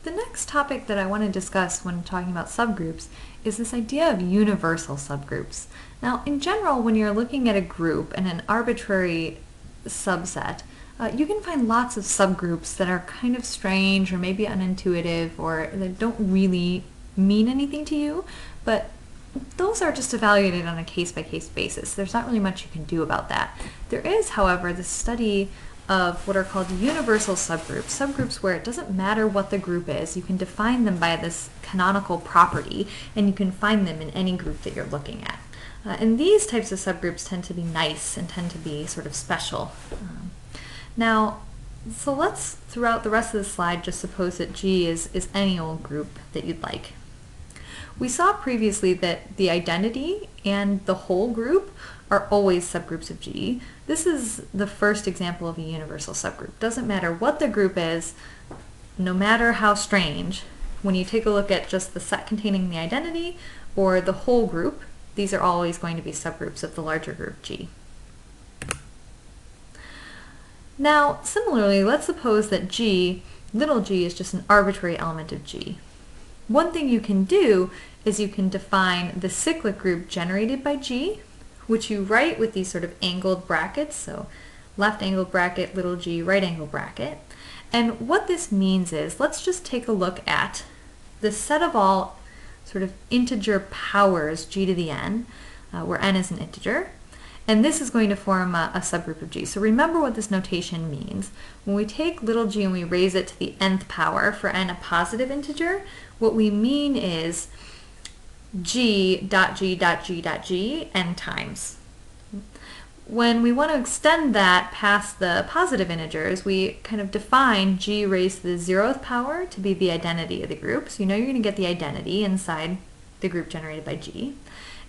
The next topic that I want to discuss when talking about subgroups is this idea of universal subgroups. Now, in general, when you're looking at a group and an arbitrary subset, you can find lots of subgroups that are kind of strange or maybe unintuitive or that don't really mean anything to you, but those are just evaluated on a case-by-case basis. There's not really much you can do about that. There is, however, the study of what are called universal subgroups, subgroups where it doesn't matter what the group is, you can define them by this canonical property, and you can find them in any group that you're looking at. And these types of subgroups tend to be nice and tend to be sort of special. So let's, throughout the rest of the slide, just suppose that G is any old group that you'd like. We saw previously that the identity and the whole group are always subgroups of G. This is the first example of a universal subgroup. Doesn't matter what the group is, no matter how strange, when you take a look at just the set containing the identity or the whole group, these are always going to be subgroups of the larger group G. Now, similarly, let's suppose that G, little g, is just an arbitrary element of G. One thing you can do is you can define the cyclic group generated by G, which you write with these sort of angled brackets, so left angled bracket, little g, right angled bracket. And what this means is, let's just take a look at the set of all sort of integer powers g to the n, where n is an integer, and this is going to form a subgroup of G. So remember what this notation means. When we take little g and we raise it to the nth power for n a positive integer, what we mean is g dot g dot g dot g n times. When we want to extend that past the positive integers, we kind of define g raised to the 0th power to be the identity of the group. So you know you're going to get the identity inside the group generated by G.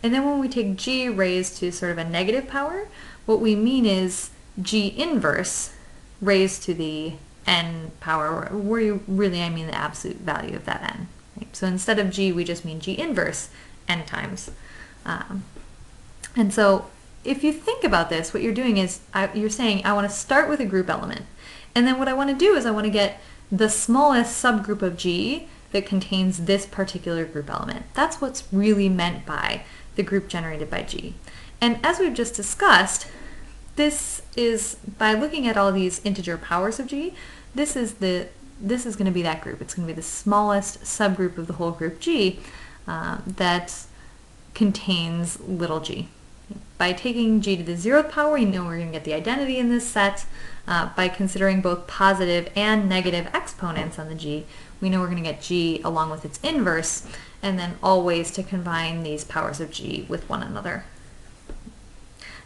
And then when we take g raised to sort of a negative power, what we mean is g inverse raised to the n power, where really I mean the absolute value of that n. Right? So instead of g, we just mean g inverse n times. And so if you think about this, what you're doing is you're saying, I want to start with a group element. And then what I want to do is I want to get the smallest subgroup of G that contains this particular group element. That's what's really meant by the group generated by G. And as we've just discussed, this is, by looking at all these integer powers of G, this is going to be that group. It's going to be the smallest subgroup of the whole group G that contains little g. By taking g to the 0th power, you know we're going to get the identity in this set. By considering both positive and negative exponents on the g, we know we're going to get g along with its inverse, and then always to combine these powers of g with one another.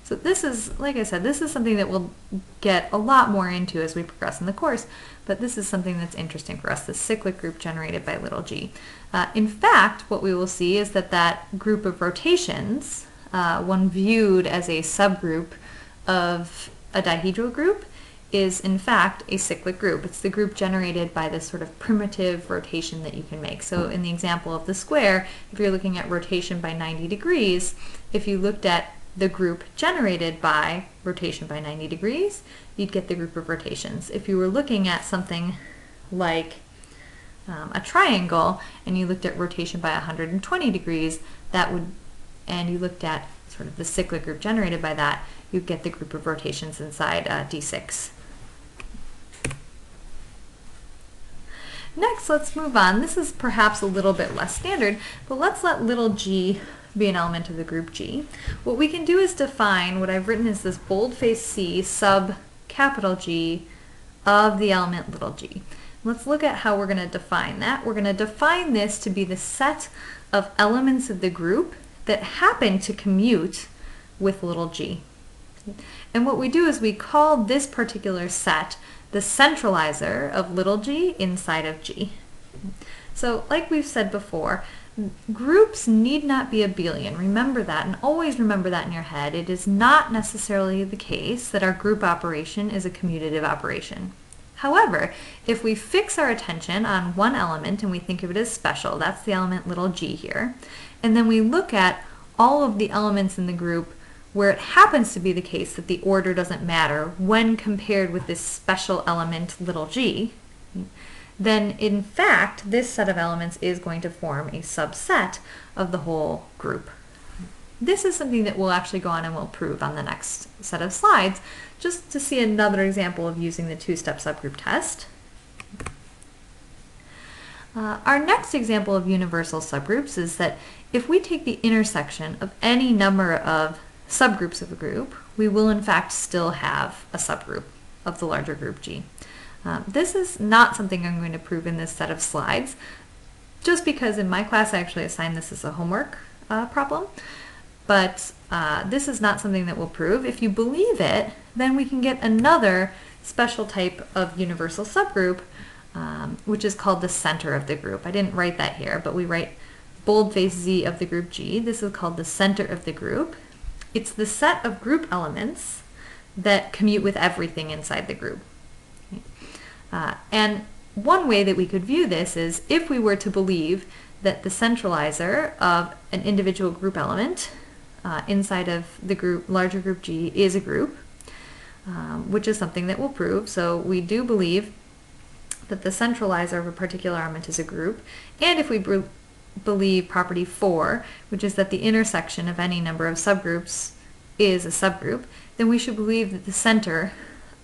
So this is, like I said, this is something that we'll get a lot more into as we progress in the course, but this is something that's interesting for us, the cyclic group generated by little g. In fact, what we will see is that that group of rotations, when viewed as a subgroup of a dihedral group, is in fact a cyclic group. It's the group generated by this sort of primitive rotation that you can make. So in the example of the square, if you're looking at rotation by 90 degrees, if you looked at the group generated by rotation by 90 degrees, you'd get the group of rotations. If you were looking at something like a triangle and you looked at rotation by 120 degrees, and you looked at sort of the cyclic group generated by that, you'd get the group of rotations inside D6. Next, let's move on. This is perhaps a little bit less standard, but let's let little g be an element of the group G. What we can do is define what I've written as this boldface C sub capital G of the element little g. Let's look at how we're going to define that. We're going to define this to be the set of elements of the group that happen to commute with little g. And what we do is we call this particular set the centralizer of little g inside of G. So like we've said before, groups need not be abelian. Remember that, and always remember that in your head. It is not necessarily the case that our group operation is a commutative operation. However, if we fix our attention on one element and we think of it as special, that's the element little g here, and then we look at all of the elements in the group where it happens to be the case that the order doesn't matter when compared with this special element little g, then in fact this set of elements is going to form a subset of the whole group. This is something that we'll actually go on and we'll prove on the next set of slides, just to see another example of using the two-step subgroup test. Our next example of universal subgroups is that if we take the intersection of any number of subgroups of a group, we will in fact still have a subgroup of the larger group G. This is not something I'm going to prove in this set of slides, just because in my class I actually assigned this as a homework problem. But this is not something that we'll prove. If you believe it, then we can get another special type of universal subgroup, which is called the center of the group. I didn't write that here, but we write boldface Z of the group G. This is called the center of the group. It's the set of group elements that commute with everything inside the group. And one way that we could view this is if we were to believe that the centralizer of an individual group element inside of the group, larger group G, is a group, which is something that we'll prove. So we do believe that the centralizer of a particular element is a group, and if we believe property 4, which is that the intersection of any number of subgroups is a subgroup, then we should believe that the center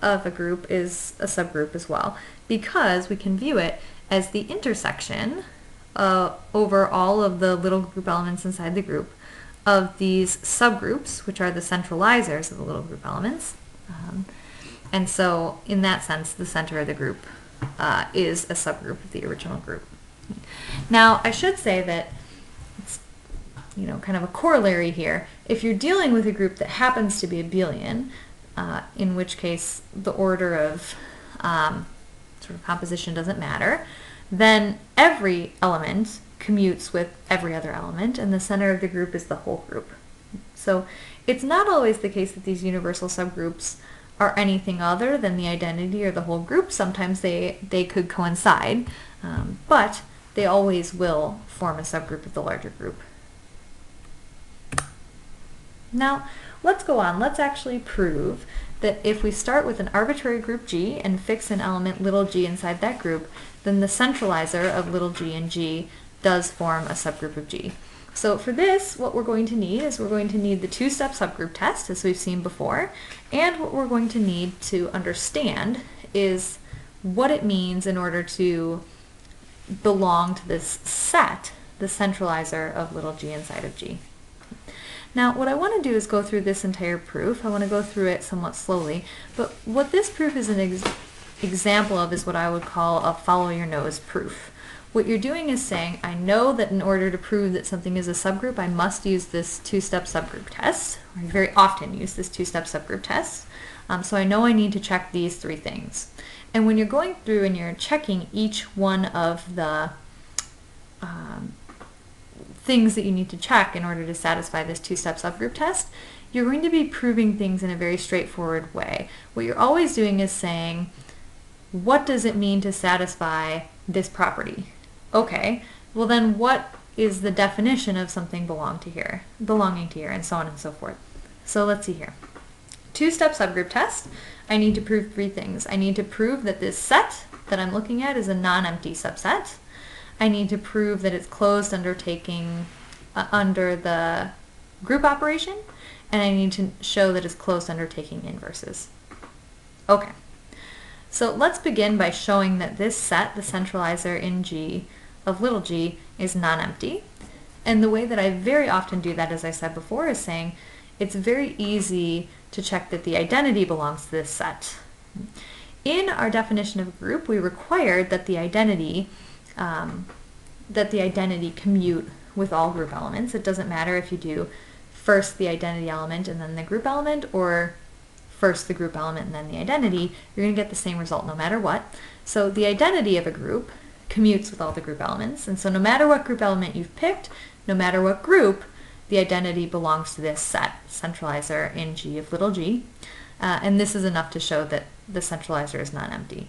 of a group is a subgroup as well, because we can view it as the intersection over all of the little group elements inside the group of these subgroups, which are the centralizers of the little group elements. And so in that sense, the center of the group is a subgroup of the original group. Now, I should say that it's, kind of a corollary here. If you're dealing with a group that happens to be abelian, in which case the order of sort of composition doesn't matter, then every element commutes with every other element, and the center of the group is the whole group. So it's not always the case that these universal subgroups are anything other than the identity or the whole group. Sometimes they could coincide, but they always will form a subgroup of the larger group. Now, let's go on. Let's actually prove that if we start with an arbitrary group G and fix an element little g inside that group, then the centralizer of little g and G does form a subgroup of G. So for this, what we're going to need is we're going to need the two-step subgroup test, as we've seen before, and what we're going to need to understand is what it means in order to belong to this set, the centralizer of little g inside of G. Now, what I want to do is go through this entire proof. I want to go through it somewhat slowly, but what this proof is an example of is what I would call a follow your nose proof. What you're doing is saying, I know that in order to prove that something is a subgroup, I must use this two-step subgroup test. I very often use this two-step subgroup test. So I know I need to check these three things. And when you're going through and you're checking each one of the things that you need to check in order to satisfy this two-step subgroup test, you're going to be proving things in a very straightforward way. What you're always doing is saying, what does it mean to satisfy this property? Okay, well then what is the definition of something belonging to here, and so on and so forth. So let's see here. Two-step subgroup test, I need to prove three things. I need to prove that this set that I'm looking at is a non-empty subset. I need to prove that it's closed under the group operation, and I need to show that it's closed under taking inverses. Okay, so let's begin by showing that this set, the centralizer in G of little g, is non-empty. And the way that I very often do that, as I said before, is saying it's very easy to check that the identity belongs to this set. In our definition of a group, we required that the identity commute with all group elements. It doesn't matter if you do first the identity element and then the group element, or first the group element and then the identity. You're going to get the same result no matter what. So the identity of a group commutes with all the group elements, and so no matter what group element you've picked, no matter what group, the identity belongs to this set, centralizer in G of little g, and this is enough to show that the centralizer is non-empty.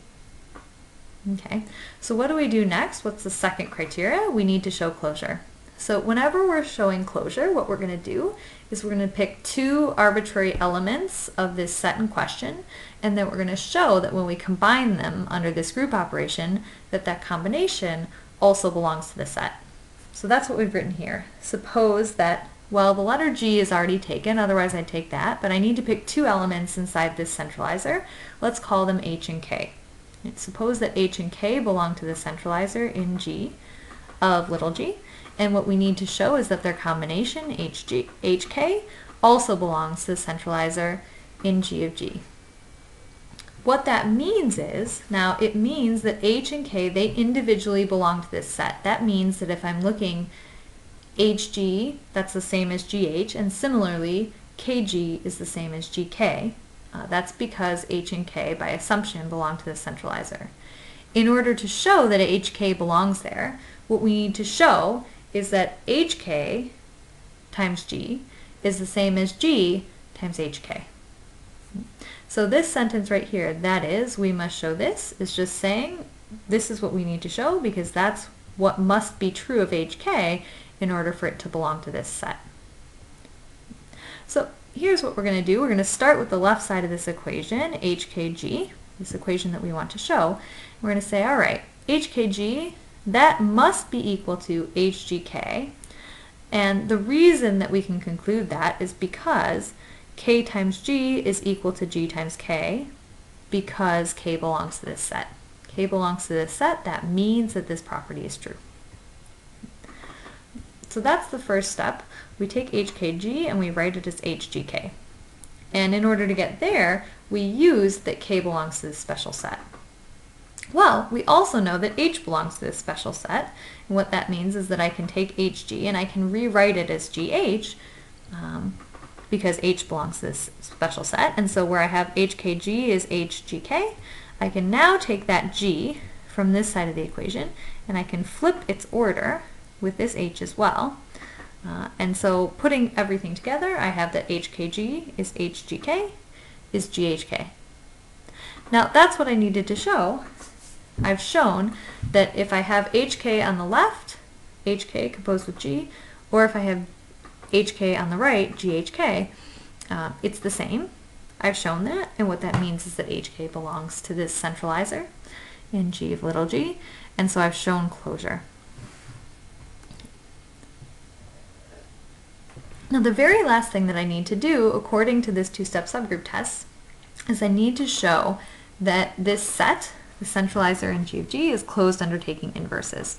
Okay, so what do we do next? What's the second criteria? We need to show closure. So whenever we're showing closure, what we're going to do is we're going to pick two arbitrary elements of this set in question, and then we're going to show that when we combine them under this group operation, that that combination also belongs to the set. So that's what we've written here. Suppose that, well, the letter G is already taken, otherwise I'd take that, but I need to pick two elements inside this centralizer. Let's call them H and K. Suppose that H and K belong to the centralizer in G of little g, and what we need to show is that their combination, HK, also belongs to the centralizer in G of G. What that means is, now it means that H and K, they individually belong to this set. That means that if I'm looking HG, that's the same as GH, and similarly KG is the same as GK. That's because H and K, by assumption, belong to the centralizer. In order to show that HK belongs there, what we need to show is that HK times G is the same as G times HK. So this sentence right here, that is, we must show this, is just saying this is what we need to show because that's what must be true of HK in order for it to belong to this set. So here's what we're going to do. We're going to start with the left side of this equation, HKG, this equation that we want to show. We're going to say, all right, HKG, that must be equal to HGK. And the reason that we can conclude that is because K times G is equal to G times K because K belongs to this set. K belongs to this set, that means that this property is true. So that's the first step. We take HKG and we write it as HGK. And in order to get there, we use that K belongs to this special set. Well, we also know that H belongs to this special set, and what that means is that I can take HG and I can rewrite it as GH because H belongs to this special set, and so where I have HKG is HGK, I can now take that G from this side of the equation and I can flip its order with this H as well, and so putting everything together, I have that HKG is HGK is GHK. Now that's what I needed to show. I've shown that if I have HK on the left, HK composed with G, or if I have HK on the right, GHK, it's the same. I've shown that, and what that means is that HK belongs to this centralizer in G of little g, and so I've shown closure. Now the very last thing that I need to do, according to this two-step subgroup test, is I need to show that this set, the centralizer in G of G, is closed under taking inverses.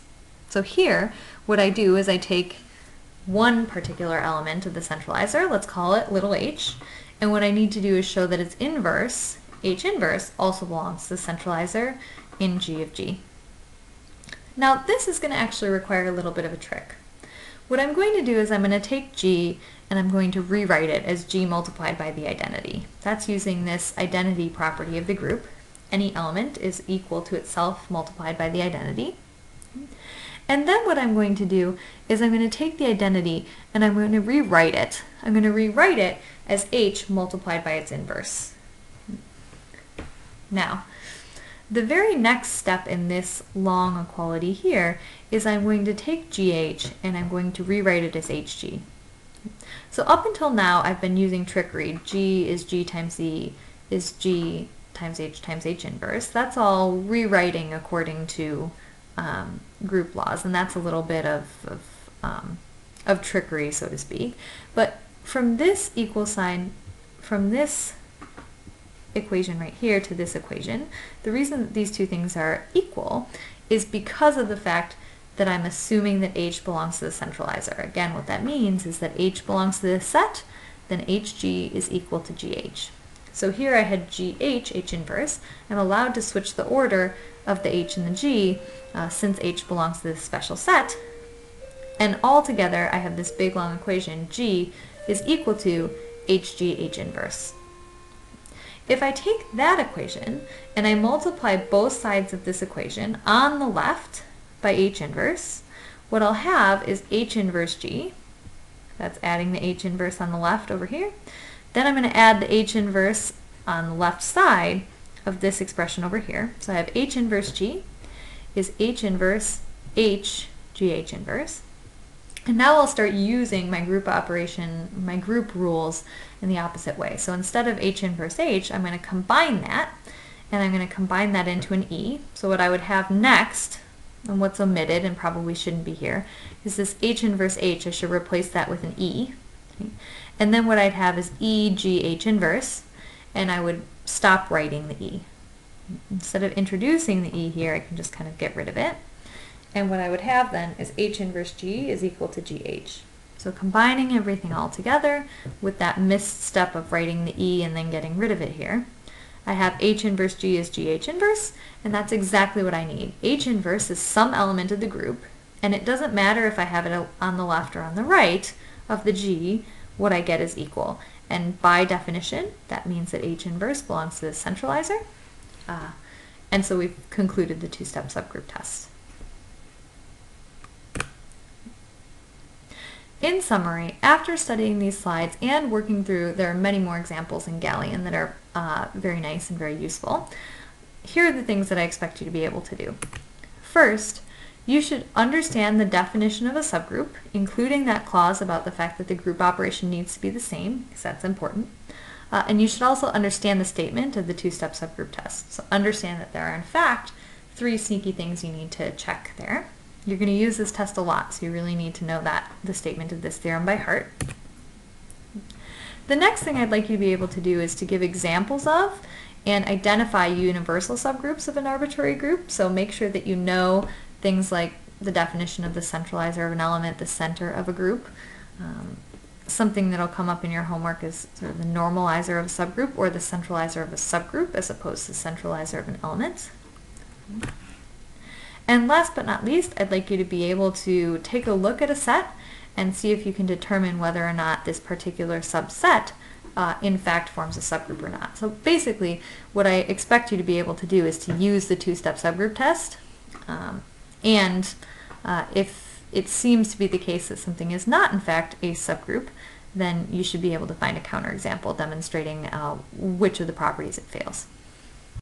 So here, what I do is I take one particular element of the centralizer, let's call it little h, and what I need to do is show that its inverse, H inverse, also belongs to the centralizer in G of G. Now this is going to actually require a little bit of a trick. What I'm going to do is I'm going to take G and I'm going to rewrite it as G multiplied by the identity. That's using this identity property of the group. Any element is equal to itself multiplied by the identity. And then what I'm going to do is I'm going to take the identity and I'm going to rewrite it. I'm going to rewrite it as H multiplied by its inverse. Now, the very next step in this long equality here is I'm going to take GH and I'm going to rewrite it as HG. So up until now I've been using trickery. G is G times E is G times H inverse. That's all rewriting according to group laws, and that's a little bit of trickery, so to speak. But from this equal sign, from this equation right here to this equation, the reason that these two things are equal is because of the fact that I'm assuming that H belongs to the centralizer. Again, what that means is that H belongs to this set, then HG is equal to GH. So here I had GH, H inverse. I'm allowed to switch the order of the H and the G since H belongs to this special set. And all together I have this big long equation, G is equal to HG, H inverse. If I take that equation and I multiply both sides of this equation on the left by H inverse, what I'll have is H inverse G. That's adding the H inverse on the left over here. Then I'm going to add the H inverse on the left side of this expression over here. So I have H inverse G is H inverse H GH inverse. And now I'll start using my group operation, my group rules in the opposite way. So instead of H inverse H, I'm going to combine that, and I'm going to combine that into an E. So what I would have next, and what's omitted and probably shouldn't be here, is this H inverse H. I should replace that with an E. Okay? And then what I'd have is E, G, H inverse, and I would stop writing the E. Instead of introducing the E here, I can just kind of get rid of it. And what I would have then is H inverse G is equal to GH. So combining everything all together with that missed step of writing the E and then getting rid of it here, I have H inverse G is GH inverse, and that's exactly what I need. H inverse is some element of the group, and it doesn't matter if I have it on the left or on the right of the G, what I get is equal. And by definition, that means that H inverse belongs to the centralizer. And so we've concluded the two-step subgroup test. In summary, after studying these slides and working through, there are many more examples in Galleon that are very nice and very useful. Here are the things that I expect you to be able to do. First, you should understand the definition of a subgroup, including that clause about the fact that the group operation needs to be the same, because that's important. And you should also understand the statement of the two-step subgroup test. So understand that there are, in fact, 3 sneaky things you need to check there. You're going to use this test a lot, so you really need to know the statement of this theorem by heart. The next thing I'd like you to be able to do is to give examples of and identify universal subgroups of an arbitrary group. So make sure that you know things like the definition of the centralizer of an element, the center of a group. Something that'll come up in your homework is sort of the normalizer of a subgroup or the centralizer of a subgroup as opposed to the centralizer of an element. And last but not least, I'd like you to be able to take a look at a set and see if you can determine whether or not this particular subset in fact forms a subgroup or not. So basically, what I expect you to be able to do is to use the two-step subgroup test, and if it seems to be the case that something is not in fact a subgroup, then you should be able to find a counterexample demonstrating which of the properties it fails.